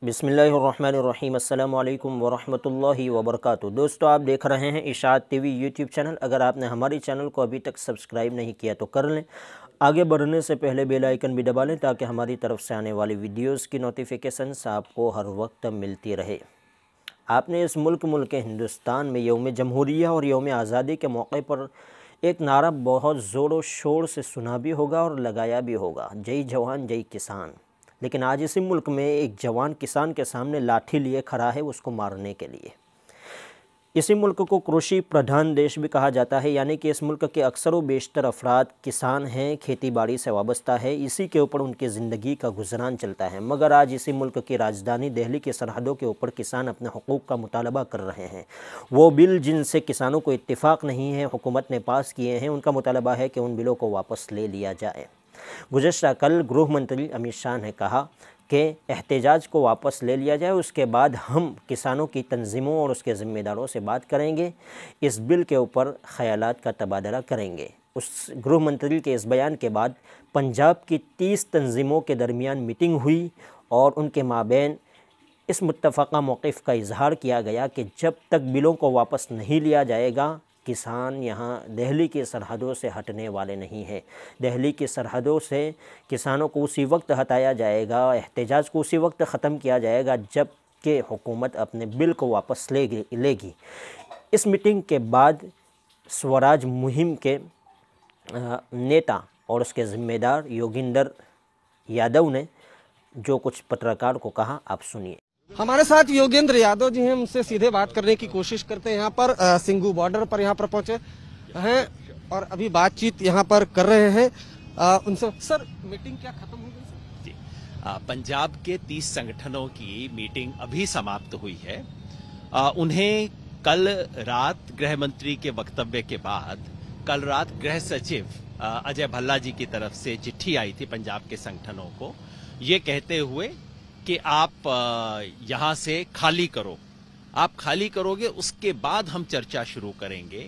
बिस्मिल्लाहिर्रहमानिर्रहीम अस्सलामु अलैकुम वरहमतुल्लाहि वबरकातुहू। दोस्तों, आप देख रहे हैं इशाअत टीवी यूट्यूब चैनल। अगर आपने हमारी चैनल को अभी तक सब्सक्राइब नहीं किया तो कर लें। आगे बढ़ने से पहले बेल आइकन भी दबा लें ताकि हमारी तरफ से आने वाली वीडियोस की नोटिफिकेशंस आपको हर वक्त मिलती रहे। आपने इस मुल्क हिंदुस्तान में यौम जमहूरिया और यौम आज़ादी के मौके पर एक नारा बहुत ज़ोर शोर से सुना भी होगा और लगाया भी होगा, जय जवान जय किसान। लेकिन आज इसी मुल्क में एक जवान किसान के सामने लाठी लिए खड़ा है उसको मारने के लिए। इसी मुल्क को कृषि प्रधान देश भी कहा जाता है, यानी कि इस मुल्क के अक्सर व बेशतर अफराद किसान हैं, खेती बाड़ी से वाबस्ता है, इसी के ऊपर उनकी ज़िंदगी का गुजरान चलता है। मगर आज इसी मुल्क की राजधानी दिल्ली की सरहदों के ऊपर किसान अपने हुकूक का मुतालबा कर रहे हैं। वो बिल जिनसे किसानों को इत्तिफाक नहीं है, हुकूमत ने पास किए हैं, उनका मुतालबा है कि उन बिलों को वापस ले लिया जाए। गुज़श्ता कल गृह मंत्री अमित शाह ने कहा कि एहतजाज को वापस ले लिया जाए, उसके बाद हम किसानों की तंजीमों और उसके ज़िम्मेदारों से बात करेंगे, इस बिल के ऊपर ख़यालात का तबादला करेंगे। उस गृह मंत्री के इस बयान के बाद पंजाब की 30 तंजीमों के दरमियान मीटिंग हुई और उनके माबैन इस मुत्तफ़क़ा मौक़िफ़ का इजहार किया गया कि जब तक बिलों को वापस नहीं लिया जाएगा, किसान यहाँ दिल्ली की सरहदों से हटने वाले नहीं हैं। दिल्ली की सरहदों से किसानों को उसी वक्त हटाया जाएगा, एहतजाज को उसी वक्त ख़त्म किया जाएगा जब कि हुकूमत अपने बिल को वापस लेगी। इस मीटिंग के बाद स्वराज मुहिम के नेता और उसके ज़िम्मेदार योगिंदर यादव ने जो कुछ पत्रकार को कहा, आप सुनिए। हमारे साथ योगेंद्र यादव जी हैं, उनसे सीधे बात करने की कोशिश करते हैं। यहाँ पर सिंघू बॉर्डर पर यहाँ पर पहुंचे हैं और अभी बातचीत यहाँ पर कर रहे हैं उनसे। सर, मीटिंग क्या खत्म हो गई? जी, पंजाब के 30 संगठनों की मीटिंग अभी समाप्त हुई है। उन्हें कल रात गृह मंत्री के वक्तव्य के बाद कल रात गृह सचिव अजय भल्ला जी की तरफ से चिट्ठी आई थी पंजाब के संगठनों को, ये कहते हुए कि आप यहां से खाली करो, आप खाली करोगे उसके बाद हम चर्चा शुरू करेंगे,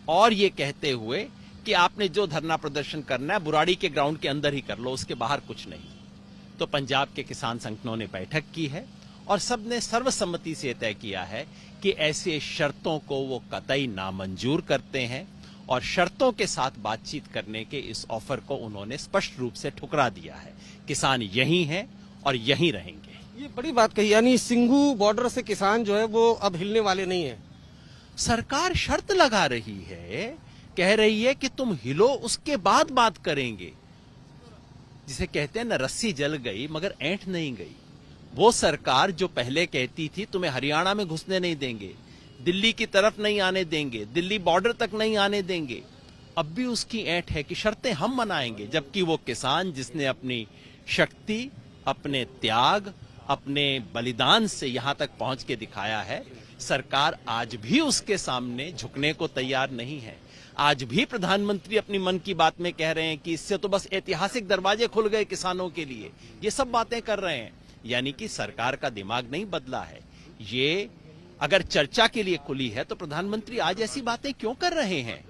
और ये कहते हुए कि आपने जो धरना प्रदर्शन करना है बुराड़ी के ग्राउंड के अंदर ही कर लो, उसके बाहर कुछ नहीं। तो पंजाब के किसान संगठनों ने बैठक की है और सबने सर्वसम्मति से तय किया है कि ऐसे शर्तों को वो कतई नामंजूर करते हैं और शर्तों के साथ बातचीत करने के इस ऑफर को उन्होंने स्पष्ट रूप से ठुकरा दिया है। किसान यहीं हैं और यहीं रहेंगे। ये बड़ी बात कही, यानी सिंघू बॉर्डर से किसान जो है वो अब हिलने वाले नहीं है। सरकार शर्त लगा रही है, कह रही है कि तुम हिलो उसके बाद बात करेंगे। जिसे कहते हैं ना, रस्सी जल गई मगर ऐंठ नहीं गई। वो सरकार जो पहले कहती थी तुम्हें हरियाणा में घुसने नहीं देंगे, दिल्ली की तरफ नहीं आने देंगे, दिल्ली बॉर्डर तक नहीं आने देंगे, अब भी उसकी ऐंठ है कि शर्तें हम मनाएंगे। जबकि वो किसान जिसने अपनी शक्ति, अपने त्याग, अपने बलिदान से यहां तक पहुंच के दिखाया है, सरकार आज भी उसके सामने झुकने को तैयार नहीं है। आज भी प्रधानमंत्री अपनी मन की बात में कह रहे हैं कि इससे तो बस ऐतिहासिक दरवाजे खुल गए किसानों के लिए, ये सब बातें कर रहे हैं। यानी कि सरकार का दिमाग नहीं बदला है। ये अगर चर्चा के लिए खुली है तो प्रधानमंत्री आज ऐसी बातें क्यों कर रहे हैं?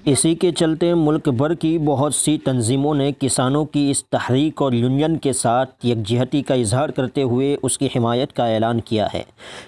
इसी के चलते मुल्क भर की बहुत सी तंजीमों ने किसानों की इस तहरीक और यूनियन के साथ यकजहती का इजहार करते हुए उसकी हिमायत का ऐलान किया है।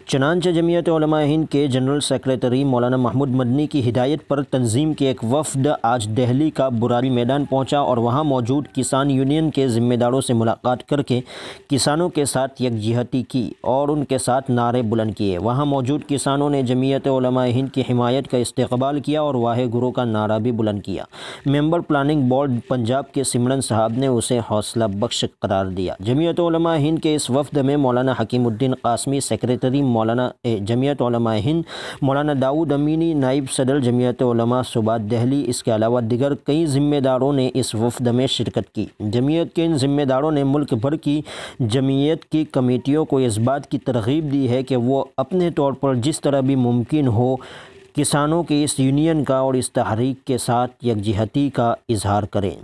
चनांचे जमीयत उलमा हिंद के जनरल सेक्रेटरी मौलाना महमूद मदनी की हिदायत पर तंजीम के एक वफ़द आज दिल्ली का बुराड़ी मैदान पहुंचा और वहां मौजूद किसान यूनियन के ज़िम्मेदारों से मुलाकात करके किसानों के साथ यकजहती की और उनके साथ नारे बुलंद किए। वहाँ मौजूद किसानों ने जमीयत उलमा हिंद की हिमायत का इस्तक़बाल किया और वाहे गुरु का नारा भी बुलंद किया। मेंबर प्लानिंग बोर्ड पंजाब के सिमरन साहब ने उसे हौसला बख्श करार दिया। जमीयत उलमा हिंद के इस वफ़द में मौलाना हकीमुद्दीन कासमी सेक्रेटरी मौलाना जमीयत उलमा हिंद, मौलाना दाऊद अमीनी नाइब सदर जमीयत उलमा सूबा दिल्ली, इसके अलावा दिगर कई ज़िम्मेदारों ने इस वफ़द में शिरकत की। जमीयत के इन ज़िम्मेदारों ने मुल्क भर की जमीयत की कमेटियों को इस बात की तरग़ीब दी है कि वो अपने तौर पर जिस तरह भी मुमकिन हो किसानों की इस यूनियन का और इस तहरीक के साथ यकजहती का इजहार करें।